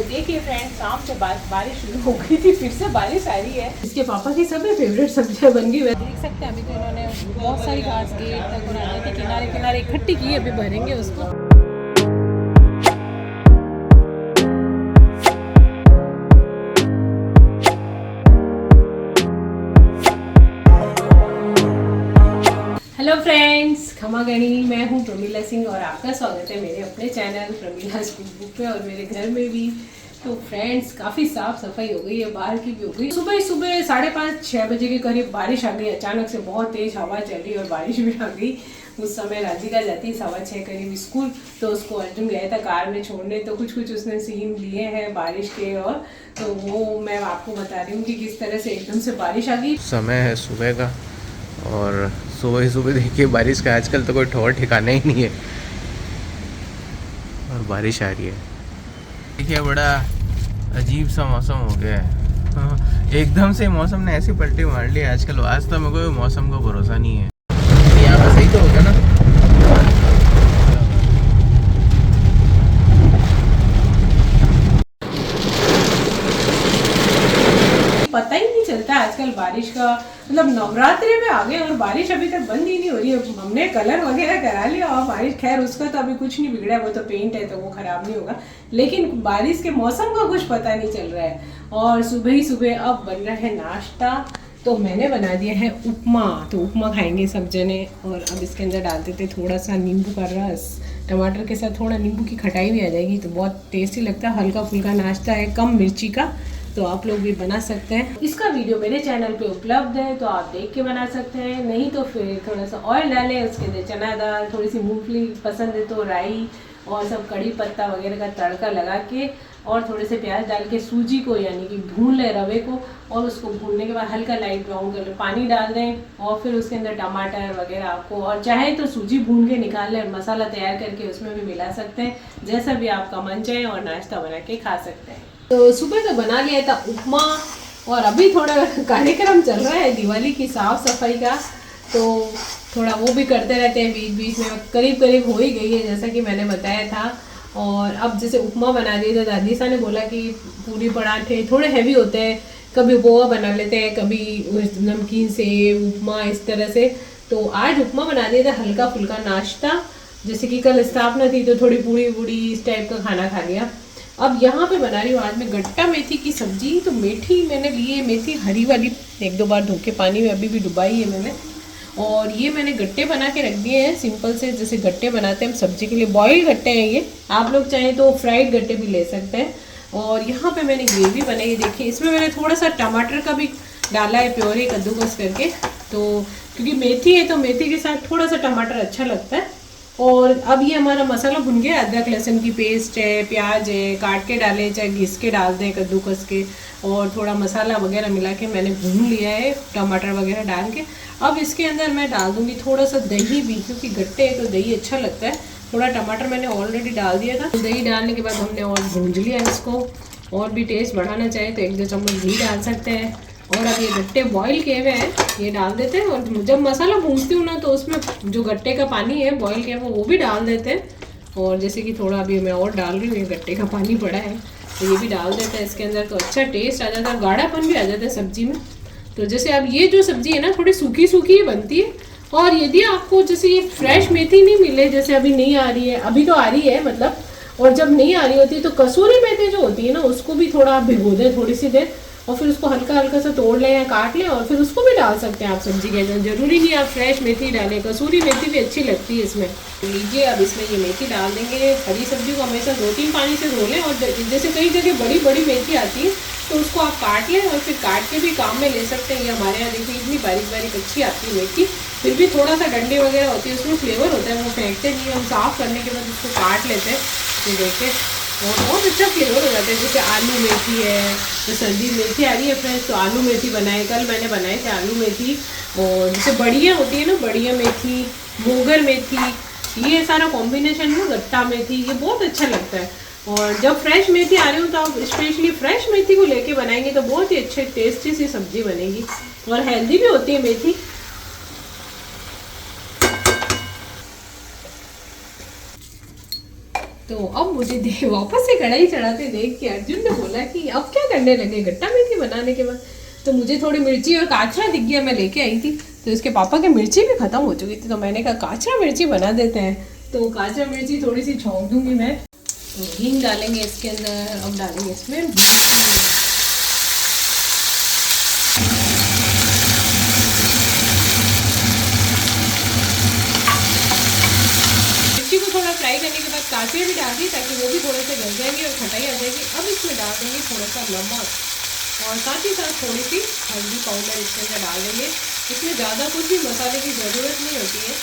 देखिए फ्रेंड्स, शाम से बारिश शुरू हो गई थी, फिर से बारिश आ रही है। इसके पापा की सब फेवरेट सब्जियां बन गई। देख सकते हैं अभी तो इन्होंने बहुत सारी घास गेट तक और आने के किनारे किनारे इकट्ठी की, अभी भरेंगे उसको। हेलो फ्रेंड्स, खमा गणी, मैं हूँ प्रमीला सिंह और आपका स्वागत है मेरे अपने चैनल प्रमीला कुकबुक पे और मेरे घर में भी। तो फ्रेंड्स, काफ़ी साफ सफाई हो गई है, बाहर की भी हो गई। सुबह 5:30-6 बजे के करीब बारिश आ गई, अचानक से बहुत तेज हवा चली और बारिश भी आ गई। उस समय राधिका जाती 6:15 करीब स्कूल, तो उसको अर्जुन गया था कार में छोड़ने, तो कुछ उसने सीन लिए हैं बारिश के, और तो वो मैं आपको बता रही हूँ कि किस तरह से एकदम से बारिश आ गई। समय है सुबह का और सुबह ही सुबह देखिए बारिश का आजकल तो कोई ठौर ठिकाना ही नहीं है और बारिश आ रही है। देखिए बड़ा अजीब सा मौसम हो गया है। हाँ, एकदम से मौसम ने ऐसी पलटी मार ली आजकल, वास्तव में कोई मौसम का भरोसा नहीं है। यहाँ पर सही तो होगा ना। पता ही नहीं चलता आजकल बारिश का, मतलब नवरात्रि में आ गए और बारिश अभी तक बंद ही नहीं हो रही है। हमने कलर वगैरह करा लिया और बारिश, खैर उसका तो अभी कुछ नहीं बिगड़ा, वो तो पेंट है तो वो खराब नहीं होगा, लेकिन बारिश के मौसम का कुछ पता नहीं चल रहा है। और सुबह ही सुबह अब बन रहा है नाश्ता, तो मैंने बना दिया है उपमा। तो उपमा खाएंगे सब जने, और अब इसके अंदर डाल देते हैं थोड़ा सा नींबू का रस, टमाटर के साथ थोड़ा नींबू की खटाई भी आ जाएगी तो बहुत टेस्टी लगता है। हल्का फुल्का नाश्ता है, कम मिर्ची का, तो आप लोग भी बना सकते हैं। इसका वीडियो मेरे चैनल पे उपलब्ध है, तो आप देख के बना सकते हैं। नहीं तो फिर थोड़ा सा ऑयल डालें, उसके अंदर चना दाल, थोड़ी सी मूंगफली पसंद है तो राई और सब कड़ी पत्ता वगैरह का तड़का लगा के, और थोड़े से प्याज डाल के सूजी को यानी कि भून लें रवे को, और उसको भूनने के बाद हल्का लाइट ब्राउन कर लें, पानी डाल दें, और फिर उसके अंदर टमाटर वगैरह आपको, और चाहे तो सूजी भून के निकाल लें और मसाला तैयार करके उसमें भी मिला सकते हैं, जैसा भी आपका मन चाहे, और नाश्ता बना के खा सकते हैं। तो सुबह तो बना लिया था उपमा, और अभी थोड़ा कार्यक्रम चल रहा है दिवाली की साफ सफाई का, तो थोड़ा वो भी करते रहते हैं बीच बीच में। करीब करीब हो ही गई है जैसा कि मैंने बताया था। और अब जैसे उपमा बना दिया था, दादी सा ने बोला कि पूरी पराठे थोड़े हैवी होते हैं, कभी पोहा बना लेते हैं, कभी नमकीन से उपमा, इस तरह से। तो आज उपमा बना दिया था, हल्का फुल्का नाश्ता, जैसे कि कल स्थापना थी तो थोड़ी पूड़ी वूड़ी इस टाइप का खाना खा लिया। अब यहाँ पे बना रही हूँ आज मैं गट्टा मेथी की सब्जी। तो मेथी मैंने ली है, मेथी हरी वाली, 1-2 बार धो के पानी में अभी भी डुबाई है मैंने, और ये मैंने गट्टे बना के रख दिए हैं सिंपल से, जैसे गट्टे बनाते हैं हम सब्जी के लिए। बॉइल्ड गट्टे हैं ये, आप लोग चाहें तो फ्राइड गट्टे भी ले सकते हैं। और यहाँ पे मैंने ग्रेवी बनाई है, देखिए इसमें मैंने थोड़ा सा टमाटर का भी डाला है प्योरे, कद्दूकस करके, तो क्योंकि मेथी है तो मेथी के साथ थोड़ा सा टमाटर अच्छा लगता है। और अब ये हमारा मसाला भुन गया, अदरक लहसुन की पेस्ट है, प्याज है, काट के डालें चाहे घिस के डाल दें कद्दूकस के, और थोड़ा मसाला वगैरह मिला के मैंने भून लिया है टमाटर वगैरह डाल के। अब इसके अंदर मैं डाल दूंगी थोड़ा सा दही भी, क्योंकि गट्टे है तो दही अच्छा लगता है। थोड़ा टमाटर मैंने ऑलरेडी डाल दिया था, दही डालने के बाद हमने और भून लिया इसको, और भी टेस्ट बढ़ाना चाहे तो 1-2 चम्मच घी डाल सकते हैं। और अब ये गट्टे बॉईल किए हुए हैं, ये डाल देते हैं, और जब मसाला भूनती हूँ ना तो उसमें जो गट्टे का पानी है बॉईल किया हुआ वो भी डाल देते हैं। और जैसे कि थोड़ा अभी मैं और डाल रही हूँ, ये गट्टे का पानी पड़ा है तो ये भी डाल देते हैं इसके अंदर, तो अच्छा टेस्ट आ जाता है, गाढ़ापन भी आ जाता है सब्जी में। तो जैसे अब ये जो सब्जी है ना थोड़ी सूखी सूखी बनती है, और यदि आपको जैसे ये फ्रेश मेथी नहीं मिले, जैसे अभी नहीं आ रही है, अभी तो आ रही है मतलब, और जब नहीं आ रही होती तो कसूरी मेथी जो होती है ना उसको भी थोड़ा भिगो दें थोड़ी सी देर, और फिर उसको हल्का हल्का सा तोड़ लें या काट लें, और फिर उसको भी डाल सकते हैं आप सब्जी के अंदर, जरूरी नहीं आप फ्रेश मेथी डालें, कसूरी मेथी भी अच्छी लगती है इसमें। लीजिए अब इसमें ये मेथी डाल देंगे। हरी सब्जी को हमेशा 2-3 पानी से धो लें, और जैसे कई जगह बड़ी बड़ी मेथी आती है तो उसको आप काट लें और फिर काट के भी काम में ले सकते हैं। ये हमारे यहाँ देखिए इतनी बारीक बारीक अच्छी आती है मेथी, फिर भी थोड़ा सा डंडे वगैरह होती है उसमें फ्लेवर होता है, वो फेंकते नहीं, हम साफ़ करने के बाद उसको काट लेते हैं। तो देखिए और बहुत अच्छा फ्लेवर हो जाता है। जैसे आलू मेथी है, तो सर्दी मेथी आ रही है फ्रेंड्स, तो आलू मेथी बनाए, कल मैंने बनाए थे आलू मेथी। और जैसे बढ़िया होती है ना, बढ़िया मेथी, मोगर मेथी, ये सारा कॉम्बिनेशन है गट्टा मेथी, ये बहुत अच्छा लगता है। और जब फ्रेश मेथी आ रही हो तो आप स्पेशली फ्रेश मेथी को लेके बनाएंगे तो बहुत ही अच्छे टेस्टी सी सब्जी बनेगी, और हेल्दी भी होती है मेथी। तो अब मुझे वापस से कढ़ाई चढ़ाते देख के अर्जुन ने बोला कि अब क्या करने लगे गट्टा मेथी बनाने के बाद। तो मुझे थोड़ी मिर्ची और काचरा दिख गया, मैं लेके आई थी, तो इसके पापा की मिर्ची भी खत्म हो चुकी थी, तो मैंने कहा काचरा मिर्ची बना देते हैं। तो काचरा मिर्ची थोड़ी सी छौंक दूंगी मैं। तो हींग डालेंगे इसके अंदर, अब डालेंगे इसमें मिर्ची को थोड़ा फ्राई करने के बाद काचरे भी डाल दी ताकि वो भी थोड़े से गल जाएंगे और खटाई आ जाएगी। अब इसमें डाल देंगे थोड़ा सा नमक और साथ ही साथ थोड़ी सी हल्दी पाउडर इसके अंदर डाल देंगे। इसमें ज़्यादा कुछ भी मसाले की ज़रूरत नहीं होती है,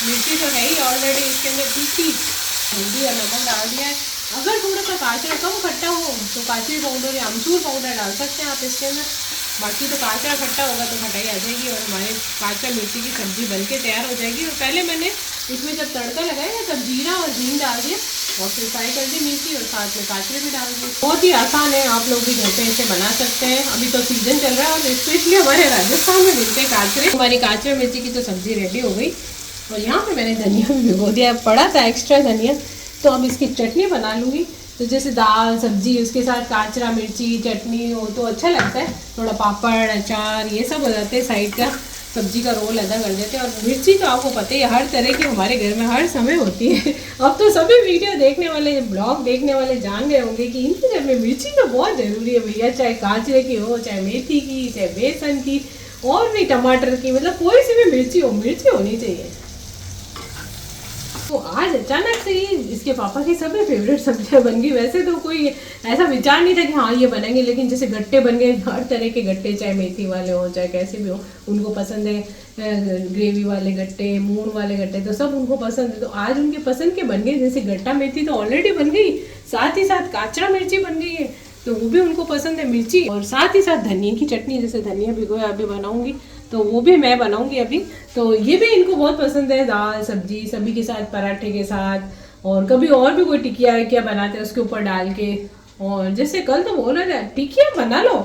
मिर्ची तो है ही ऑलरेडी इसके अंदर तीखी। हल्दी और नमक डाल दिया है। अगर थोड़ा सा काचरा कम खट्टा हो तो काचरी पाउडर या अमचूर पाउडर डाल सकते हैं आप इसके अंदर। बाकी तो काचरा खट्टा होगा तो खटाई आ जाएगी और हमारे काचरा मिर्ची की सब्ज़ी बनके तैयार हो जाएगी। और पहले मैंने इसमें जब तड़का लगाया तब जीरा और हींग डाल दिया और फिर फ्राई कर दी मिर्ची और साथ में काचरे भी डाल दिए। बहुत ही आसान है, आप लोग भी घर पे इसे बना सकते हैं। अभी तो सीजन चल रहा है और स्पेशली हमारे राजस्थान में मिलते हैं काचरे। हमारी काचरे मिर्ची की तो सब्ज़ी रेडी हो गई और यहाँ पे मैंने धनिया भी भिगो दिया, पड़ा था एक्स्ट्रा धनिया, तो अब इसकी चटनी बना लूँगी। तो जैसे दाल सब्जी उसके साथ काचरा मिर्ची चटनी हो तो अच्छा लगता है, थोड़ा पापड़ अचार ये सब हो जाते हैं, साइड का सब्जी का रोल अदा कर देते हैं। और मिर्ची तो आपको पता ही है हर तरह की हमारे घर में हर समय होती है। अब तो सभी वीडियो देखने वाले ब्लॉग देखने वाले जान गए होंगे कि इनके घर में मिर्ची तो बहुत ज़रूरी है भैया, चाहे काचरे की हो, चाहे मेथी की, चाहे बेसन की और भी टमाटर की, मतलब कोई सी भी मिर्ची हो, मिर्ची होनी चाहिए। तो आज अचानक से ही इसके पापा की सभी फेवरेट सब्जियां बन गई। वैसे तो कोई ऐसा विचार नहीं था कि हाँ ये बनेंगे, लेकिन जैसे गट्टे बन गए, हर तरह के गट्टे, चाहे मेथी वाले हो चाहे कैसे भी हो, उनको पसंद है। ग्रेवी वाले गट्टे, मूंग वाले गट्टे, तो सब उनको पसंद है। तो आज उनके पसंद के बन गए। जैसे गट्टा मेथी तो ऑलरेडी बन गई, साथ ही साथ काचरा मिर्ची बन गई है, तो वो भी उनको पसंद है मिर्ची। और साथ ही साथ धनिया की चटनी, जैसे धनिया भिगोया अभी बनाऊंगी तो वो भी मैं बनाऊंगी अभी, तो ये भी इनको बहुत पसंद है। दाल सब्जी सभी के साथ, पराठे के साथ, और कभी और भी कोई टिकिया बनाते हैं उसके ऊपर डाल के। और जैसे कल तो बोल रहे थे टिकिया बना लो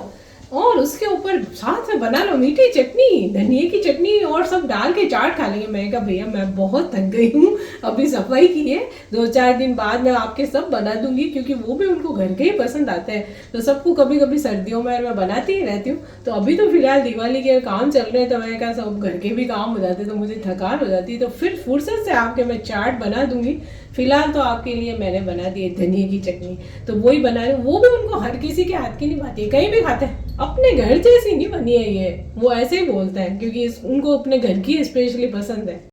और उसके ऊपर साथ में बना लो मीठी चटनी, धनिया की चटनी और सब डाल के चाट खा लेंगे। मैं कहा भैया मैं बहुत थक गई हूँ, अभी सफाई की है, 2-4 दिन बाद मैं आपके सब बना दूंगी, क्योंकि वो भी उनको घर के ही पसंद आते हैं। तो सबको कभी कभी सर्दियों में मैं बनाती ही रहती हूँ। तो अभी तो फिलहाल दिवाली के काम चल रहे हैं, तो मैं कहा सब घर के भी काम हो जाते, तो मुझे थकान हो जाती है, तो फिर फुर्सत से आपके मैं चाट बना दूंगी। फिलहाल तो आपके लिए मैंने बना दी है धनिया की चटनी, तो वही बना रही हूँ। वो भी उनको हर किसी के हाथ की नहीं भाती है, कहीं भी खाते हैं, अपने घर जैसी नहीं बनी है ये, वो ऐसे ही बोलते हैं, क्योंकि उनको अपने घर की स्पेशली पसंद है।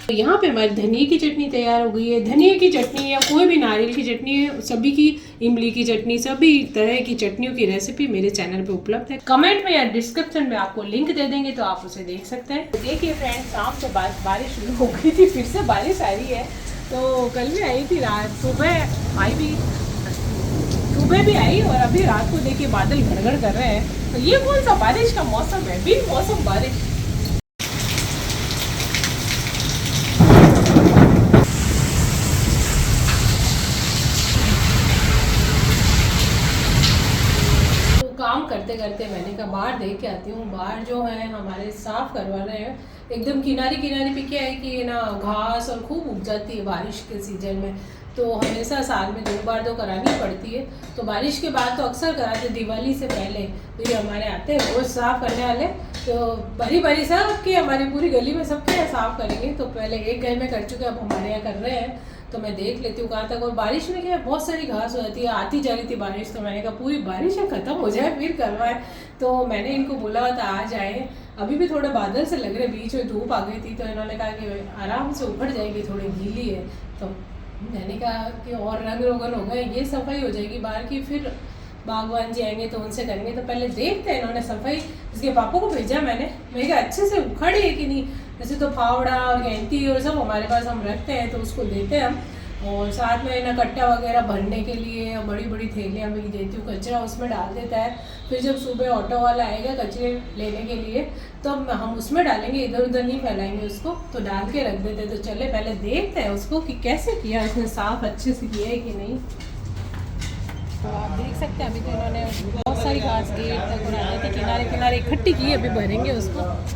तो यहाँ पे हमारी धनिया की चटनी तैयार हो गई है। धनिया की चटनी या कोई भी नारियल की चटनी, सभी की, इमली की चटनी, सभी तरह की चटनियों की रेसिपी मेरे चैनल पे उपलब्ध है। कमेंट में या डिस्क्रिप्शन में आपको लिंक दे देंगे तो आप उसे देख सकते हैं। तो देखिए फ्रेंड्स, शाम से बारिश शुरू हो गई थी, फिर से बारिश आ रही है। तो कल भी आई थी, रात सुबह आई भी, सुबह भी आई और अभी रात को देखिए बादल गड़गड़ कर रहे हैं। तो ये कौन सा बारिश का मौसम है, भी मौसम बारिश। काम करते करते मैंने कहा बाहर देख के आती हूँ। बाहर जो है हमारे साफ करवा रहे हैं, एकदम किनारी किनारी पे क्या है कि ना घास और खूब उग जाती है बारिश के सीजन में, तो हमेशा साल में 2 बार तो करानी पड़ती है। तो बारिश के बाद तो अक्सर कराते, दिवाली से पहले तो ये हमारे आते हैं रोज साफ करने वाले। तो बड़ी बड़ी सब की हमारी पूरी गली में सबके यहाँ साफ करेंगे। तो पहले एक घर में कर चुके, अब हमारे यहाँ कर रहे हैं, तो मैं देख लेती हूँ कहाँ तक। और बारिश में क्या है, बहुत सारी घास हो जाती है, आती जा रही थी बारिश, तो मैंने कहा पूरी बारिश है खत्म हो जाए फिर करवाए। तो मैंने इनको बोला था आ जाए, अभी भी थोड़े बादल से लग रहे, बीच में धूप आ गई थी, तो इन्होंने कहा कि आराम से उखड़ जाएगी, थोड़ी गीली है। तो मैंने कहा कि और रंग रोगन हो गए, ये सफाई हो जाएगी बाहर की, फिर बागवान जी आएंगे तो उनसे करेंगे। तो पहले देखते हैं, इन्होंने सफाई इसके पापा को भेजा मैंने कहा अच्छे से उखड़ी है कि नहीं। वैसे तो फावड़ा और गेंती और सब हमारे पास हम रखते हैं, तो उसको देते हैं हम, और साथ में ना कट्टा वगैरह भरने के लिए बड़ी बड़ी थैलियाँ भी देती हूँ, कचरा उसमें डाल देता है। फिर जब सुबह ऑटो वाला आएगा कचरे लेने के लिए तो हम उसमें डालेंगे, इधर उधर नहीं फैलाएंगे उसको, तो डाल के रख देते। तो चले पहले देखते हैं उसको कि कैसे किया इसने, साफ अच्छे से किया है कि नहीं। तो आप देख सकते हैं अभी तो इन्होंने बहुत सारी घास गेट तक और आगे के किनारे किनारे इकट्ठी की है, अभी भरेंगे उसको।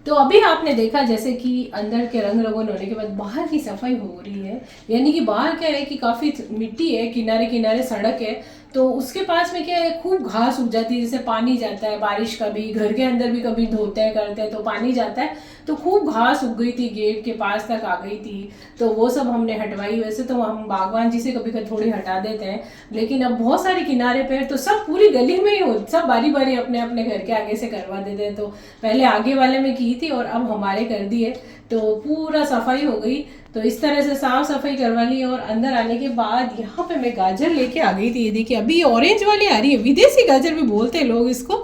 तो अभी आपने देखा जैसे कि अंदर के रंग रोगन होने के बाद बाहर की सफाई हो रही है, यानी कि बाहर क्या है कि काफ़ी मिट्टी है, किनारे किनारे सड़क है, तो उसके पास में क्या है खूब घास उग जाती है। जैसे पानी जाता है बारिश का भी, घर के अंदर भी कभी धोते हैं करते हैं तो पानी जाता है, तो खूब घास उग गई थी, गेट के पास तक आ गई थी। तो वो सब हमने हटवाई। वैसे तो हम बागवान जी से कभी कभी थोड़ी हटा देते हैं, लेकिन अब बहुत सारे किनारे पे तो सब पूरी गली में ही हो, सब बारी बारी अपने अपने घर के आगे से करवा देते हैं। तो पहले आगे वाले में की थी और अब हमारे कर दिए, तो पूरा सफाई हो गई। तो इस तरह से साफ सफाई करवा ली। और अंदर आने के बाद यहाँ पे मैं गाजर लेके आ गई थी। ये देखिए अभी ऑरेंज वाली आ रही है, विदेशी गाजर भी बोलते हैं लोग इसको।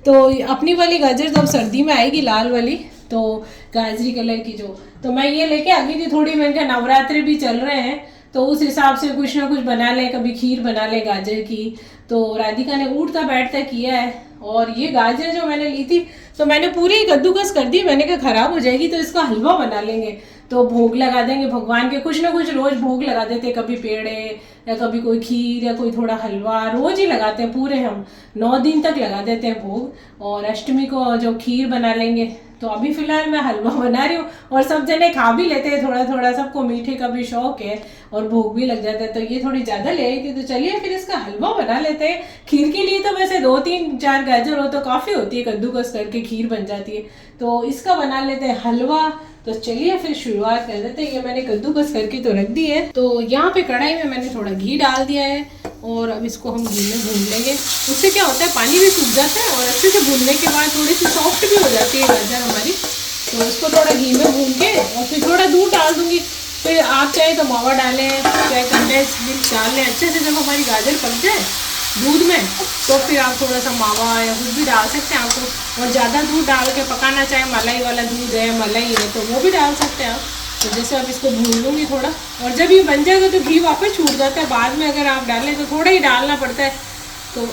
तो अपनी वाली गाजर जब सर्दी में आएगी लाल वाली, तो गाजरी कलर की जो, तो मैं ये लेके आ गई थी थोड़ी। मैंने कहा नवरात्रि भी चल रहे हैं तो उस हिसाब से कुछ ना कुछ बना ले, कभी खीर बना ले गाजर की। तो राधिका ने उठता बैठता किया है। और ये गाजर जो मैंने ली थी तो मैंने पूरी कद्दूकस कर दी। मैंने कहा खराब हो जाएगी तो इसका हलवा बना लेंगे, तो भोग लगा देंगे भगवान के। कुछ ना कुछ रोज भोग लगा देते, कभी पेड़े या कभी कोई खीर या कोई थोड़ा हलवा, रोज ही लगाते हैं पूरे, हम 9 दिन तक लगा देते हैं भोग। और अष्टमी को जो खीर बना लेंगे। तो अभी फिलहाल मैं हलवा बना रही हूँ और सब जने खा भी लेते हैं थोड़ा थोड़ा, सबको मीठे का भी शौक है और भोग भी लग जाता है। तो ये थोड़ी ज़्यादा ले आई थी, तो चलिए फिर इसका हलवा बना लेते हैं। खीर के लिए तो वैसे 2-3-4 गाजर हो तो काफ़ी होती है, कद्दूकस करके खीर बन जाती है। तो इसका बना लेते हैं हलवा। तो चलिए फिर शुरुआत कर देते हैं। ये मैंने कद्दूकस करके तो रख दी है। तो यहाँ पे कढ़ाई में मैंने थोड़ा घी डाल दिया है और अब इसको हम घी में भून लेंगे। उससे क्या होता है पानी भी सूख जाता है और अच्छे से भूनने के बाद थोड़ी सी सॉफ्ट भी हो जाती है गाजर हमारी। तो इसको थोड़ा घी में भून के और फिर थोड़ा दूध डाल दूंगी। फिर आप चाहे तो मावा डालें, चाहे कंडेंस मिल्क डाल लें। अच्छे से जब हमारी गाजर पक जाए दूध में तो फिर आप थोड़ा सा मावा या कुछ भी डाल सकते हैं आपको। और ज़्यादा दूध डाल के पकाना, चाहे मलाई वाला दूध है, मलाई है, तो वो भी डाल सकते हैं आप। तो जैसे अब इसको भून लूँगी थोड़ा, और जब ये बन जाएगा तो घी वापस छूट जाता है। बाद में अगर आप डालें तो थोड़ा ही डालना पड़ता है। तो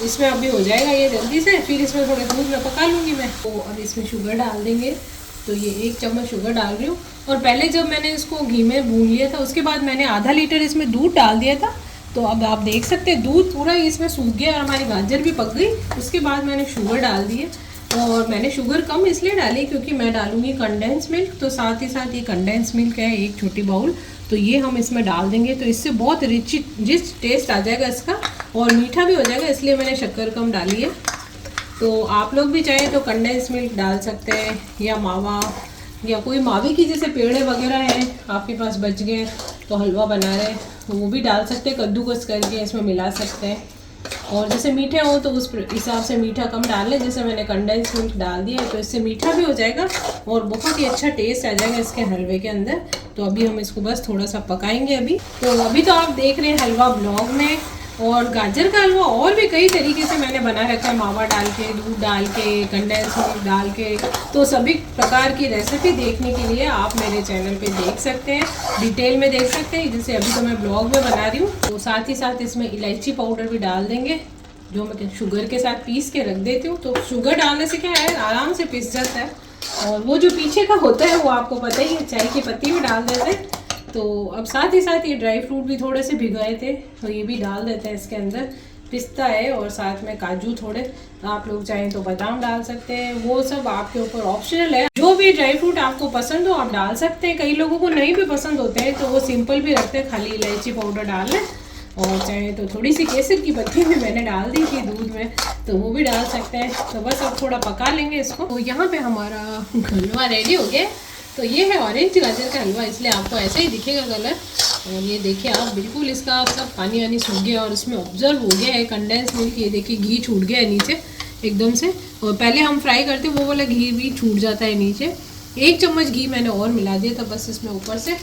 इसमें अभी हो जाएगा ये जल्दी से। फिर इसमें थोड़े दूध में पका लूँगी मैं। तो अब इसमें शुगर डाल देंगे। तो ये 1 चम्मच शुगर डाल रही हूँ। और पहले जब मैंने इसको घी में भून लिया था उसके बाद मैंने आधा लीटर इसमें दूध डाल दिया था। तो अब आप देख सकते हैं दूध पूरा इसमें सूख गया और हमारी गाजर भी पक गई। उसके बाद मैंने शुगर डाल दी है। और मैंने शुगर कम इसलिए डाली क्योंकि मैं डालूंगी कंडेंस मिल्क। तो साथ ही साथ ये कंडेंस मिल्क है 1 छोटी बाउल, तो ये हम इसमें डाल देंगे। तो इससे बहुत रिच टेस्ट आ जाएगा इसका और मीठा भी हो जाएगा, इसलिए मैंने शक्कर कम डाली है। तो आप लोग भी चाहें तो कंडेंस मिल्क डाल सकते हैं या मावा, या कोई मावे की जैसे पेड़े वगैरह हैं आपके पास बच गए तो हलवा बना रहे हैं तो वो भी डाल सकते हैं, कद्दूकस करके इसमें मिला सकते हैं। और जैसे मीठे हो तो उस हिसाब से मीठा कम डाल लें। जैसे मैंने कंडेंस मिल्क डाल दिया है तो इससे मीठा भी हो जाएगा और बहुत ही अच्छा टेस्ट आ जाएगा इसके हलवे के अंदर। तो अभी हम इसको बस थोड़ा सा पकाएंगे अभी। तो अभी तो आप देख रहे हैं हलवा ब्लॉग में। और गाजर का हलवा और भी कई तरीके से मैंने बना रखा है, मावा डाल के, दूध डाल के, कंडेंस मिल्क डाल के। तो सभी प्रकार की रेसिपी देखने के लिए आप मेरे चैनल पे देख सकते हैं, डिटेल में देख सकते हैं। जैसे अभी तो मैं ब्लॉग में बना रही हूँ। तो साथ ही साथ इसमें इलायची पाउडर भी डाल देंगे, जो मैं शुगर के साथ पीस के रख देती हूँ। तो शुगर डालने से क्या है आराम से पिस जाता है। और वो जो पीछे का होता है वो आपको पता ही है, चाय की पत्ती भी डाल देते हैं। तो अब साथ ही साथ ये ड्राई फ्रूट भी थोड़े से भिगाए थे तो ये भी डाल देते हैं इसके अंदर। पिस्ता है और साथ में काजू थोड़े, आप लोग चाहें तो बादाम डाल सकते हैं, वो सब आपके ऊपर ऑप्शनल है। जो भी ड्राई फ्रूट आपको पसंद हो आप डाल सकते हैं। कई लोगों को नहीं भी पसंद होते हैं तो वो सिंपल भी रखते हैं, खाली इलायची पाउडर डाल लें। और चाहे तो थोड़ी सी केसर की पत्ती भी मैंने डाल दी थी दूध में, तो वो भी डाल सकते हैं। तो बस अब थोड़ा पका लेंगे इसको। तो यहाँ पे हमारा हलवा रेडी हो गया। तो ये है ऑरेंज गाजर का हलवा, इसलिए आपको ऐसा ही दिखेगा कलर। और ये देखिए आप बिल्कुल इसका सब पानी वानी सूख गया और इसमें ऑब्जर्व हो गया है कंडेंस मिल्क। ये देखिए घी छूट गया है नीचे एकदम से। और पहले हम फ्राई करते वो वाला घी भी छूट जाता है नीचे। 1 चम्मच घी मैंने और मिला दिया था बस इसमें ऊपर से।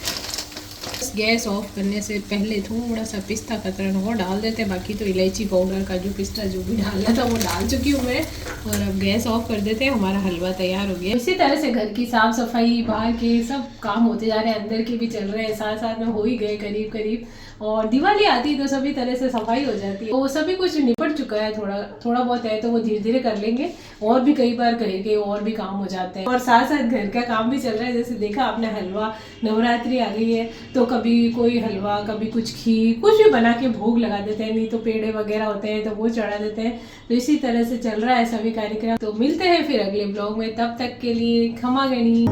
गैस ऑफ करने से पहले थोड़ा सा पिस्ता कतरन और डाल देते हैं, बाकी तो इलायची पाउडर का जो पिस्ता जो भी डालना था वो डाल चुकी हूँ मैं। और अब गैस ऑफ कर देते हैं, हमारा हलवा तैयार हो गया। इसी तरह से घर की साफ सफाई, बाहर के सब काम होते जा रहे हैं, अंदर के भी चल रहे हैं, साथ साथ में हो ही गए करीब करीब। और दिवाली आती है तो सभी तरह से सफाई हो जाती है, तो वो सभी कुछ निपट चुका है। थोड़ा बहुत है तो वो धीरे धीरे कर लेंगे, और भी कई बार करेंगे, और भी काम हो जाते हैं। और साथ साथ घर का काम भी चल रहा है। जैसे देखा आपने हलवा, नवरात्रि आ गई है तो कभी कोई हलवा, कभी कुछ खीर, कुछ भी बना के भोग लगा देते हैं, नहीं तो पेड़े वगैरह होते हैं तो वो चढ़ा देते हैं। तो इसी तरह से चल रहा है सभी कार्यक्रम। तो मिलते हैं फिर अगले ब्लॉग में, तब तक के लिए खमा गणी।